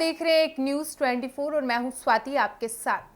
देख रहे हैं एक न्यूज़ 24 और मैं हूं स्वाति आपके साथ।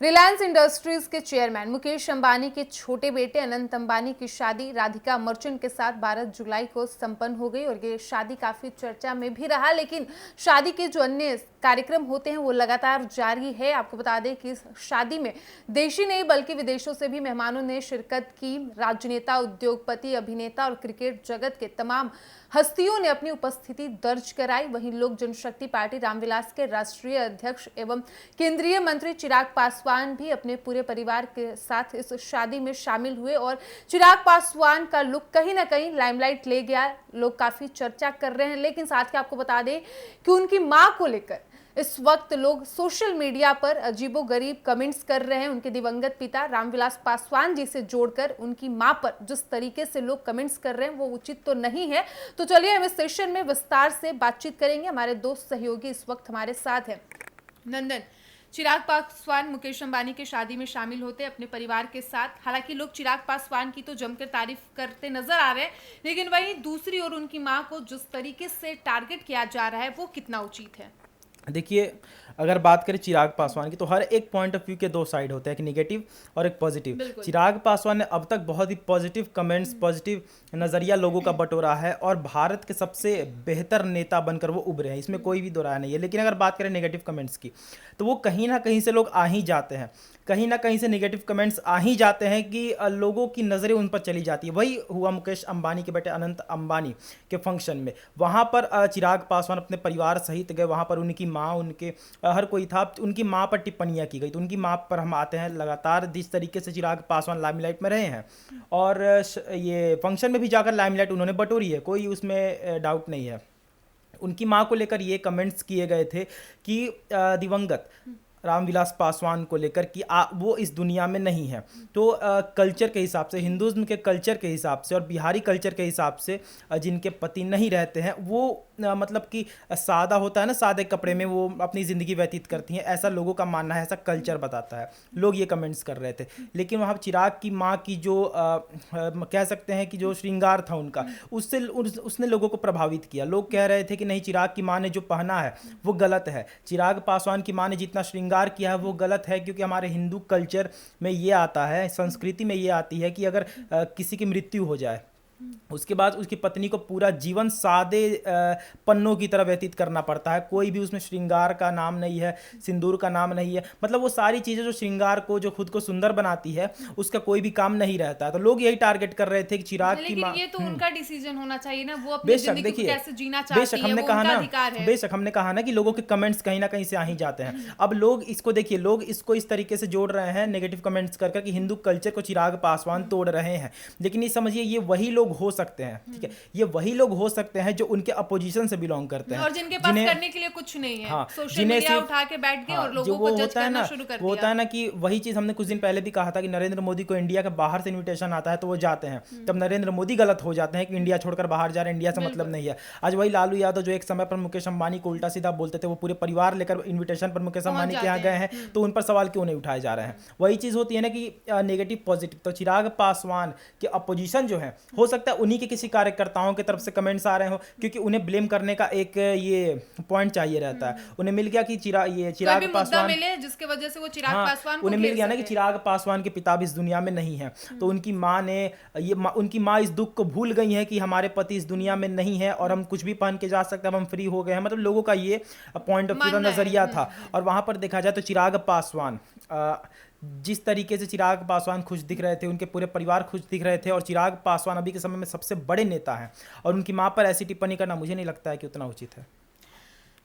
रिलायंस इंडस्ट्रीज के चेयरमैन मुकेश अंबानी के छोटे बेटे अनंत अंबानी की शादी राधिका मर्चेंट के साथ 12 जुलाई को संपन्न हो गई और ये शादी काफी चर्चा में भी रहा। लेकिन शादी के जो अन्य कार्यक्रम होते हैं वो लगातार जारी है। आपको बता दें कि इस शादी में देशी नहीं बल्कि विदेशों से भी मेहमानों ने शिरकत की। राजनेता, उद्योगपति, अभिनेता और क्रिकेट जगत के तमाम हस्तियों ने अपनी उपस्थिति दर्ज कराई। वहीं लोक जनशक्ति पार्टी रामविलास के राष्ट्रीय अध्यक्ष एवं केंद्रीय मंत्री चिराग पासवान भी अपने पूरे परिवार के साथ इस शादी में शामिल हुए और चिराग पासवान का लुक कहीं ना कहीं लाइमलाइट ले गया। लोग काफी चर्चा कर रहे हैं, लेकिन साथ ही आपको बता दें कि उनकी मां को लेकर इस वक्त लोग सोशल मीडिया पर अजीबोगरीब कमेंट्स कर रहे हैं। उनके दिवंगत पिता रामविलास पासवान जी से जोड़कर उनकी मां पर जिस तरीके से लोग कमेंट्स कर रहे हैं वो उचित तो नहीं है। तो चलिए हम इस सेशन में विस्तार से बातचीत करेंगे। हमारे दोस्त सहयोगी इस वक्त हमारे साथ हैं। नंदन, चिराग पासवान मुकेश अंबानी के शादी में शामिल होते अपने परिवार के साथ। हालांकि लोग चिराग पासवान की तो जमकर तारीफ करते नजर आ रहे हैं, लेकिन वहीं दूसरी ओर उनकी मां को जिस तरीके से टारगेट किया जा रहा है वो कितना उचित है? देखिए, अगर बात करें चिराग पासवान की तो हर एक पॉइंट ऑफ व्यू के दो साइड होते हैं, एक नेगेटिव और एक पॉजिटिव। चिराग पासवान ने अब तक बहुत ही पॉजिटिव कमेंट्स, पॉजिटिव नज़रिया लोगों का बटोरा है और भारत के सबसे बेहतर नेता बनकर वो उभरे हैं, इसमें कोई भी दो राय नहीं है। लेकिन अगर बात करें नेगेटिव कमेंट्स की तो वो कहीं ना कहीं से लोग आ ही जाते हैं, कहीं ना कहीं से नेगेटिव कमेंट्स आ ही जाते हैं कि लोगों की नज़रें उन पर चली जाती है। वही हुआ मुकेश अंबानी के बेटे अनंत अंबानी के फंक्शन में। वहाँ पर चिराग पासवान अपने परिवार सहित गए, वहाँ पर उनकी माँ, उनके हर कोई था। उनकी माँ पर टिप्पणियाँ की गई, तो उनकी माँ पर हम आते हैं। लगातार जिस तरीके से चिराग पासवान लाइमलाइट में रहे हैं और ये फंक्शन में भी जाकर लाइमलाइट उन्होंने बटोरी है, कोई उसमें डाउट नहीं है। उनकी माँ को लेकर ये कमेंट्स किए गए थे कि दिवंगत रामविलास पासवान को लेकर कि वो इस दुनिया में नहीं है। तो कल्चर के हिसाब से, हिंदुज़्म के कल्चर के हिसाब से और बिहारी कल्चर के हिसाब से जिनके पति नहीं रहते हैं वो मतलब कि सादा होता है ना, सादे कपड़े में वो अपनी ज़िंदगी व्यतीत करती हैं, ऐसा लोगों का मानना है, ऐसा कल्चर बताता है। लोग ये कमेंट्स कर रहे थे। लेकिन वहाँ चिराग की माँ की जो कह सकते हैं कि जो श्रृंगार था उनका, उसने लोगों को प्रभावित किया। लोग कह रहे थे कि नहीं, चिराग की माँ ने जो पहना है वो गलत है, चिराग पासवान की माँ ने जितना श्रृंगार किया है वो गलत है। क्योंकि हमारे हिंदू कल्चर में ये आता है, संस्कृति में ये आती है कि अगर किसी की मृत्यु हो जाए उसके बाद उसकी पत्नी को पूरा जीवन सादे पन्नों की तरह व्यतीत करना पड़ता है। कोई भी उसमें श्रृंगार का नाम नहीं है, सिंदूर का नाम नहीं है, मतलब वो सारी चीज़ें जो श्रृंगार को, जो खुद को सुंदर बनाती है, उसका कोई भी काम नहीं रहता है। तो लोग यही टारगेट कर रहे थे कि चिराग की माँ, ये तो उनका डिसीजन होना चाहिए ना, वो अपनी जिंदगी को कैसे जीना चाहती है, बेशक हमने कहा ना कि लोगों के कमेंट्स कहीं ना कहीं से आ ही जाते हैं। अब लोग इसको देखिए, लोग इसको इस तरीके से जोड़ रहे हैं नेगेटिव कमेंट्स कर कि हिंदू कल्चर को चिराग पासवान तोड़ रहे हैं। लेकिन ये समझिए, ये वही लोग हो सकते हैं, ठीक है, ये वही लोग हो सकते हैं जो उनके अपोजिशन से बिलोंग करते हैं और जिनके पास करने के लिए कुछ नहीं है। हाँ, सोशल मीडिया उठा के बैठ गए और लोगों को जज करना शुरू कर दिया। वो होता है ना कि वही चीज हमने कुछ दिन पहले भी कहा था कि नरेंद्र मोदी को इंडिया के बाहर से इन्विटेशन आता है तो वो जाते हैं, तब नरेंद्र मोदी गलत हो जाते हैं कि इंडिया छोड़कर बाहर जा रहे हैं, इंडिया से मतलब नहीं है। आज वही लालू यादव जो एक समय पर मुकेश अंबानी को उल्टा सीधा बोलते थे, वो पूरे परिवार लेकर इन्विटेशन पर मुकेश अंबानी के यहाँ गए हैं, तो उन पर सवाल क्यों नहीं उठाए जा रहे हैं? वही चीज होती है ना कि नेगेटिव पॉजिटिव। तो चिराग पासवान के अपोजिशन जो है, हो सकता है उन्हीं के किसी कार्यकर्ताओं की तरफ से कमेंट्स आ रहे हो, क्योंकि उन्हें ब्लेम करने का एक ये पॉइंट चाहिए रहता है। उन्हें मिल गया कि चिराग पासवान मिले जिसके वजह से वो चिराग पासवान को उन्हें मिल गया ना कि चिराग पासवान के पिता भी इस दुनिया में नहीं है। तो उनकी माँ ने उनकी माँ इस दुख को भूल गई है कि हमारे पति इस दुनिया में नहीं है और हम कुछ भी पहन के जा सकते हैं, हम फ्री हो गए हैं। मतलब लोगों का ये पॉइंट ऑफ व्यू, नजरिया था। और वहां पर देखा जाए तो चिराग पासवान, जिस तरीके से चिराग पासवान खुश दिख रहे थे, उनके पूरे परिवार खुश दिख रहे थे, और चिराग पासवान अभी के समय में सबसे बड़े नेता हैं, और उनकी मां पर ऐसी टिप्पणी करना मुझे नहीं लगता है कि उतना उचित है।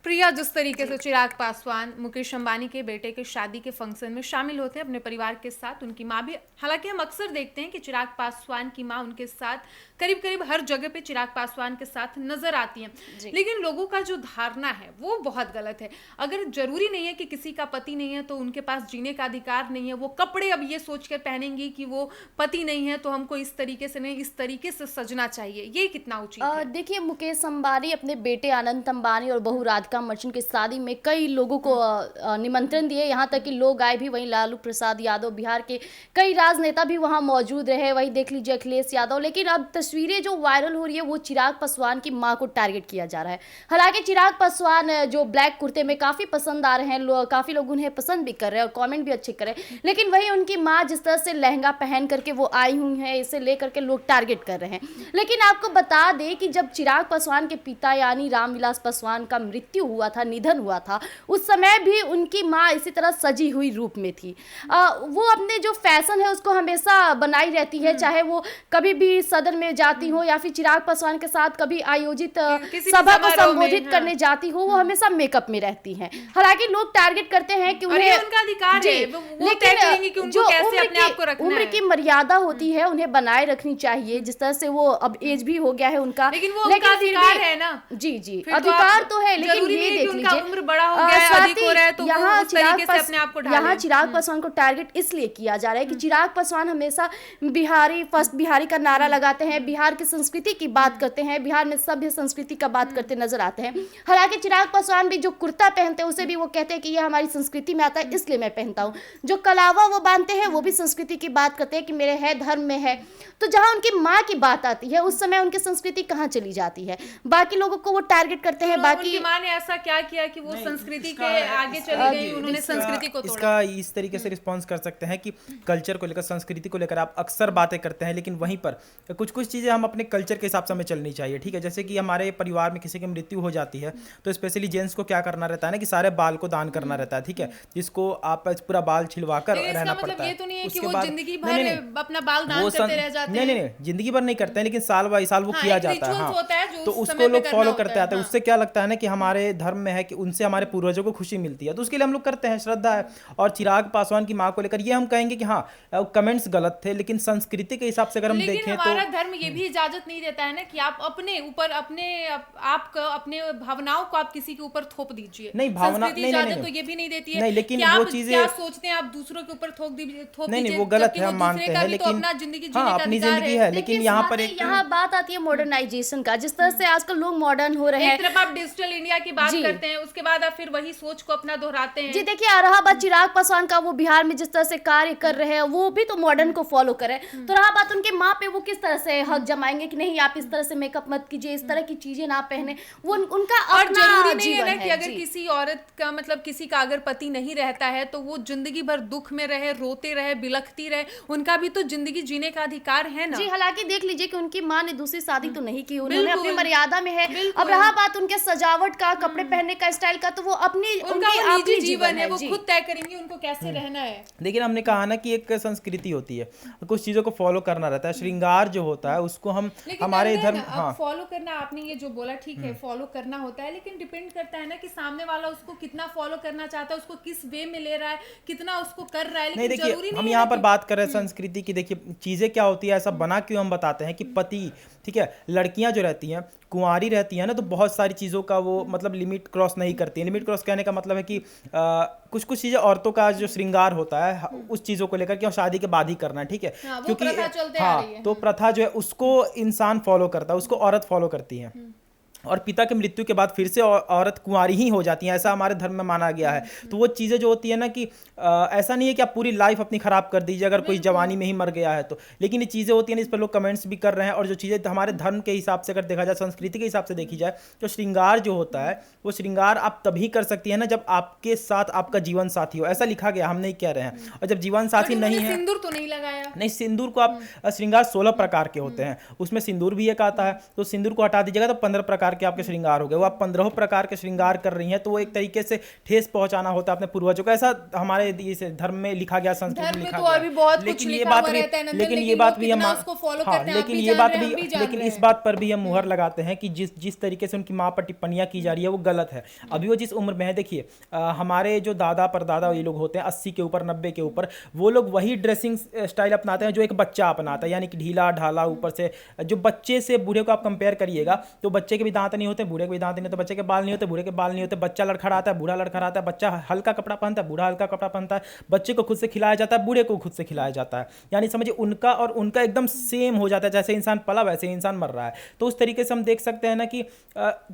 प्रिया, जिस तरीके से चिराग पासवान मुकेश अंबानी के बेटे के शादी के फंक्शन में शामिल होते हैं अपने परिवार के साथ, उनकी मां भी, हालांकि हम अक्सर देखते हैं कि चिराग पासवान की मां उनके साथ करीब करीब हर जगह पे चिराग पासवान के साथ नजर आती हैं, लेकिन लोगों का जो धारणा है वो बहुत गलत है। अगर जरूरी नहीं है कि किसी का पति नहीं है तो उनके पास जीने का अधिकार नहीं है। वो कपड़े अब ये सोचकर पहनेंगी कि वो पति नहीं है तो हमको इस तरीके से नहीं, इस तरीके से सजना चाहिए, ये कितना उचित है? देखिए, मुकेश अंबानी अपने बेटे अनंत अंबानी और बहू राधिका राधिका मर्चेंट की शादी में कई लोगों को निमंत्रण दिए, यहाँ तक कि लोग आए भी। वहीं लालू प्रसाद यादव, बिहार के कई राजनेता भी वहाँ मौजूद रहे। वहीं देख लीजिए अखिलेश यादव। लेकिन अब तस्वीरें जो वायरल हो रही है वो चिराग पासवान की मां को टारगेट किया जा रहा है। हालांकि चिराग पासवान जो ब्लैक कुर्ते में काफ़ी पसंद आ रहे हैं, काफ़ी लोग उन्हें पसंद भी कर रहे हैं और कॉमेंट भी अच्छे कर रहे हैं, लेकिन वहीं उनकी माँ जिस तरह से लहंगा पहन करके वो आई हुई है, इसे लेकर के लोग टारगेट कर रहे हैं। लेकिन आपको बता दें कि जब चिराग पासवान के पिता यानी रामविलास पासवान का मृत्यु हुआ था, निधन हुआ था, उस समय भी उनकी माँ इसी तरह सजी हुई रूप में थी। वो अपने जो फैशन है उसको हमेशा बनाई रहती है, चाहे वो कभी भी सदन में जाती हो या फिर चिराग पासवान के साथ कभी आयोजित सभा को संबोधित करने जाती हो, वो हमेशा मेकअप में रहती हैं। हालांकि लोग टारगेट करते हैं कि उन्हें उनका अधिकार है, वो तय करेंगे कि उनको कैसे अपने आप को रखना है। उम्र की मर्यादा होती है, उन्हें बनाए रखनी चाहिए। जिस तरह से वो अब एज भी हो गया है उनका, लेकिन वो उनका अधिकार है ना। जी जी, अधिकार तो है, लेकिन ये देख लीजिए उम्र बड़ा हो गया है, अधिक हो रहा है, तो यहाँ यहाँ चिराग पासवान को टारगेट इसलिए किया जा रहा है कि चिराग पासवान हमेशा बिहारी फर्स्ट बिहारी का नारा लगाते हैं, बिहार की संस्कृति की बात करते हैं, बिहार में सभ्य संस्कृति का बात करते नजर आते हैं। हालांकि चिराग पासवान भी जो कुर्ता पहनते हैं उसे भी वो कहते हैं कि ये हमारी संस्कृति में आता है इसलिए मैं पहनता हूँ। जो कलावा वो बांधते हैं वो भी संस्कृति की बात करते हैं कि मेरे है धर्म में है। तो जहाँ उनकी माँ की बात आती है उस समय उनकी संस्कृति कहाँ चली जाती है, बाकी लोगों को वो टारगेट करते हैं। बाकी उनकी माँ ने ऐसा क्या किया कि वो संस्कृति के आगे चली गई, उन्होंने संस्कृति को तोड़ा। इसका इस तरीके से रिस्पॉन्स कर सकते हैं कि कल्चर को लेकर, संस्कृति को लेकर आप अक्सर बातें करते हैं, लेकिन वहीं पर कुछ कुछ चीज़ें हम अपने कल्चर के हिसाब से हमें चलनी चाहिए, ठीक है। जैसे कि हमारे परिवार में किसी की मृत्यु हो जाती है तो स्पेशली जेंट्स को क्या करना रहता है ना कि सारे बाल को दान करना रहता है, ठीक है, जिसको आप पूरा बाल छिलवा कर रहना पड़ता है। ये तो नहीं है कि वो जिंदगी भर अपना बाल दान करते रह जाते हैं। नहीं, जिंदगी भर नहीं करते हैं, लेकिन साल बाई साल वो किया जाता है। हाँ, तो उसको लोग फॉलो करते आते हैं। उससे क्या लगता है ना कि हमारे धर्म में है कि उनसे हमारे पूर्वजों को खुशी मिलती है, तो उसके लिए हम लोग करते हैं, श्रद्धा है। और चिराग पासवान की माँ को लेकर ये हम कहेंगे कि हाँ कमेंट्स गलत थे, लेकिन संस्कृति के हिसाब से अगर हम देखें तो हमारा धर्म ये भी इजाजत नहीं देता है ना कि आप अपने ऊपर अपने भावनाओं को आप किसी के ऊपर थोप दीजिए। नहीं, भावना नहीं, तो ये भी नहीं देती है। नहीं, लेकिन वो चीजें क्या सोचते हैं आप दूसरों के ऊपर थोप दीजिए। नहीं, वो गलत है, हम मानते हैं, लेकिन अपनी जिंदगी है। लेकिन यहाँ बात आती है मॉडर्नाइजेशन का, जिस तरह से आजकल लोग मॉडर्न हो रहे हैं। एक तरफ आप डिजिटल इंडिया की बात करते हैं, उसके बाद आप फिर वही सोच को अपना दोहराते हैं। जी देखिए, रहा बात चिराग पासवान का, वो बिहार में जिस तरह से कार्य कर रहे हैं वो भी तो मॉडर्न को फॉलो करें। तो रहा बात उनके माँ पे, वो किस तरह से हक जमाएंगे कि नहीं आप इस तरह से मेकअप मत कीजिए, इस तरह की चीजें ना पहने। वो उनका और जरूरी नहीं है ना कि अगर किसी औरत का मतलब किसी का अगर पति नहीं रहता है तो वो जिंदगी भर दुख में रहे, रोते रहे, बिलखती रहे, उनका भी तो जिंदगी जीने का अधिकार है ना। जी, हालांकि देख लीजिए कि उनकी माँ ने दूसरी शादी तो नहीं की, उन्होंने अपनी मर्यादा में है। अब रहा बात उनके सजावट का, कपड़े पहनने का स्टाइल का, तो वो अपनी निजी जीवन है, वो खुद तय करेंगे उनको कैसे रहना है। लेकिन हमने कहा ना कि एक संस्कृति होती है, कुछ चीजों को फॉलो करना रहता है। श्रृंगार जो होता है उसको हम हमारे इधर फॉलो करना, आपने ये जो बोला ठीक है, फॉलो करना होता है, लेकिन डिपेंड करता है ना कि सामने वाला उसको कितना फॉलो करना चाहता है, उसको किस वे में ले रहा है, कितना उसको कर रहा है। नहीं, देखिए हम यहाँ पर बात कर रहे हैं संस्कृति की। देखिए चीजें क्या होती है, ऐसा बना क्यों हम बताते हैं कि पति, ठीक है, लड़कियां जो रहती हैं कुंवारी रहती है ना, तो बहुत सारी चीज़ों का वो मतलब लिमिट क्रॉस नहीं करती है। लिमिट क्रॉस कहने का मतलब है कि कुछ कुछ चीज़ें औरतों का जो श्रृंगार होता है उस चीज़ों को लेकर के शादी के बाद ही करना है, ठीक है, क्योंकि तो प्रथा जो है उसको इंसान फॉलो करता है, उसको औरत फॉलो करती है। और पिता की मृत्यु के बाद फिर से औरत कुंवारी ही हो जाती है, ऐसा हमारे धर्म में माना गया है। तो वो चीज़ें जो होती है ना कि ऐसा नहीं है कि आप पूरी लाइफ अपनी ख़राब कर दीजिए अगर कोई जवानी में ही मर गया है तो, लेकिन ये चीज़ें होती हैं, इस पर लोग कमेंट्स भी कर रहे हैं। और जो चीज़ें हमारे धर्म के हिसाब से अगर देखा जाए, संस्कृति के हिसाब से देखी जाए, तो श्रृंगार जो होता है वो श्रृंगार आप तभी कर सकती है ना जब आपके साथ आपका जीवन साथी हो, ऐसा लिखा गया, हम नहीं कह रहे हैं। और जब जीवन साथी नहीं है, सिंदूर तो नहीं लगाया, नहीं, सिंदूर को आप श्रृंगार 16 प्रकार के होते हैं, उसमें सिंदूर भी एक आता है, तो सिंदूर को हटा दीजिएगा तो 15 प्रकार के आपके श्रृंगार हो गए। वो आप 15 प्रकार के श्रृंगार कर रही हैं, तो वो एक तरीके से ठेस पहुंचाना होता है अपने पूर्वजों को, ऐसा हमारे इस धर्म में लिखा गया, संस्कृत में लिखा गया। लेकिन ये बात भी हम लेकिन इस बात पर भी हम मुहर लगाते हैं कि जिस तरीके से उनकी माँ पर टिप्पणियां की जा रही है वो गलत है। अभी वो जिस उम्र में है, देखिए हमारे जो दादा परदादा ये लोग होते हैं 80 के ऊपर 90 के ऊपर, वो लोग वही ड्रेसिंग स्टाइल अपनाते हैं जो एक बच्चा अपनाता है, यानी कि ढीला ढाला ऊपर से। जो बच्चे से बूढ़े को आप कंपेयर करिएगा तो बच्चे के भी दांत दांत नहीं होते, बूढ़े के भी दांत नहीं होते, बच्चे के बाल नहीं होते, बूढ़े के बाल नहीं होते, बच्चा लड़खड़ाता है, बूढ़ा लड़खड़ाता है, बच्चा हल्का कपड़ा पहनता है, बूढ़ा हल्का कपड़ा पहनता है, बच्चे को खुद से खिलाया जाता है, बूढ़े को खुद से खिलाया जाता है। यानी समझिए उनका और उनका एकदम सेम हो जाता है, जैसे इंसान पला वैसे इंसान मर रहा है। तो उस तरीके से हम देख सकते हैं ना कि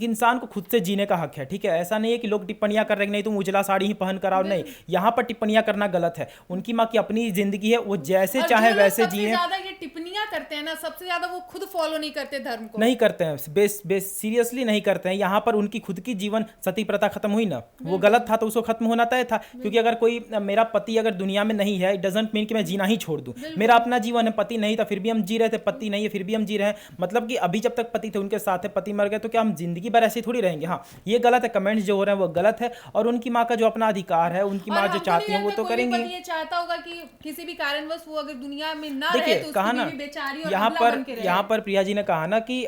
इंसान को खुद से जीने का हक है, ठीक है। ऐसा नहीं है कि लोग टिप्पणियां कर रहे हैं नहीं तुम उजला साड़ी ही पहन कर आओ, नहीं, यहाँ पर टिप्पणियां करना गलत है। उनकी माँ की अपनी जिंदगी है, वो जैसे चाहे वैसे जिए। ज्यादा ये टिप्पणियां करते हैं ना, सबसे ज्यादा वो खुद फॉलो नहीं करते धर्म को, नहीं करते हैं, सीरियसली नहीं करते हैं। यहाँ पर उनकी खुद की जीवन सती प्रथा खत्म हुई ना, वो गलत था तो उसको खत्म होना तय था। क्योंकि अगर कोई मेरा पति अगर दुनिया में नहीं है, इट डजंट मीन कि मैं जीना ही छोड़ दूं। मेरा अपना जीवन है, पति नहीं था फिर भी हम जी रहे थे, पति नहीं है फिर भी हम जी रहे हैं। मतलब कि अभी जब तक पति थे उनके साथ है, पति मर गए तो क्या हम जिंदगी भर ऐसे थोड़ी रहेंगे? हाँ, ये गलत है, कमेंट्स जो हो रहे हैं वो गलत है। और उनकी माँ का जो अपना अधिकार है, उनकी माँ जो चाहती है वो तो करेंगी। ये चाहता होगा कि किसी भी कारणवश वो अगर दुनिया में ना देखिए रहे तो कहा ना, यहाँ पर प्रिया जी ने कहा ना कि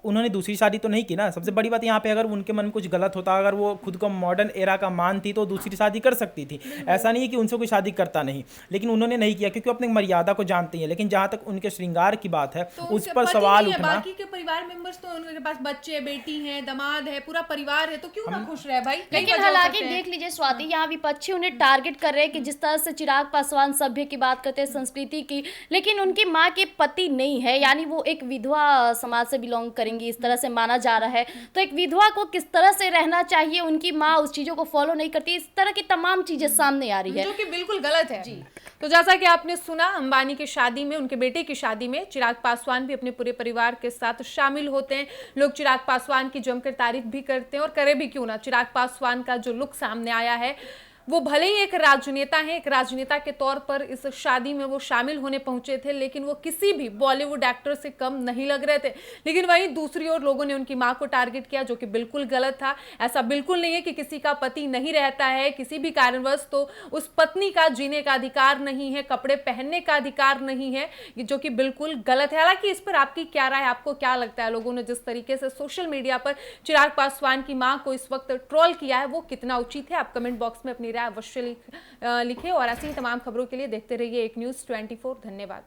उन्होंने दूसरी शादी तो नहीं की ना। सबसे बड़ी बात यहाँ पे, अगर उनके मन में कुछ गलत होता, अगर वो खुद को मॉडर्न एरा का मानती तो दूसरी शादी कर सकती थी। ऐसा नहीं है कि उनसे कोई शादी करता नहीं, लेकिन उन्होंने नहीं किया क्योंकि अपनी मर्यादा को जानती है। लेकिन जहां तक उनके श्रृंगार की बात है तो उस पर सवाल उठना, बाकी के परिवार मेंबर्स तो उनके पास बच्चे बेटी हैं, दामाद है, पूरा परिवार है, तो क्यों ना खुश रहे भाई। लेकिन हालांकि देख लीजिए स्वाति, यहाँ विपक्षी उन्हें टारगेट कर रहे हैं कि जिस तरह से चिराग पासवान सभ्य की बात करते हैं, संस्कृति की, लेकिन उनकी माँ के पति नहीं है, यानी वो एक विधवा समाज से बिलोंग करेंगी, इस तरह से माना जा रहा है। तो एक विधवा को किस तरह से रहना चाहिए, उनकी माँ उस चीजों को फॉलो नहीं करती, इस तरह की तमाम चीजें सामने आ रही है जो कि बिल्कुल गलत है। जी, तो जैसा कि आपने सुना, अंबानी की शादी में, उनके बेटे की शादी में चिराग पासवान भी अपने पूरे परिवार के साथ शामिल होते हैं। लोग चिराग पासवान की जमकर तारीफ भी करते हैं, और करे भी क्यों ना। चिराग पासवान का जो लुक सामने आया है, वो भले ही एक राजनेता हैं, एक राजनेता के तौर पर इस शादी में वो शामिल होने पहुंचे थे, लेकिन वो किसी भी बॉलीवुड एक्टर से कम नहीं लग रहे थे। लेकिन वहीं दूसरी ओर लोगों ने उनकी मां को टारगेट किया, जो कि बिल्कुल गलत था। ऐसा बिल्कुल नहीं है कि किसी का पति नहीं रहता है किसी भी कारणवश तो उस पत्नी का जीने का अधिकार नहीं है, कपड़े पहनने का अधिकार नहीं है, जो कि बिल्कुल गलत है। हालांकि इस पर आपकी क्या राय, आपको क्या लगता है, लोगों ने जिस तरीके से सोशल मीडिया पर चिराग पासवान की मां को इस वक्त ट्रोल किया है, वो कितना उचित है? आप कमेंट बॉक्स में अपनी अवश्य लिखें। और ऐसी ही तमाम खबरों के लिए देखते रहिए एक न्यूज़ 24। धन्यवाद।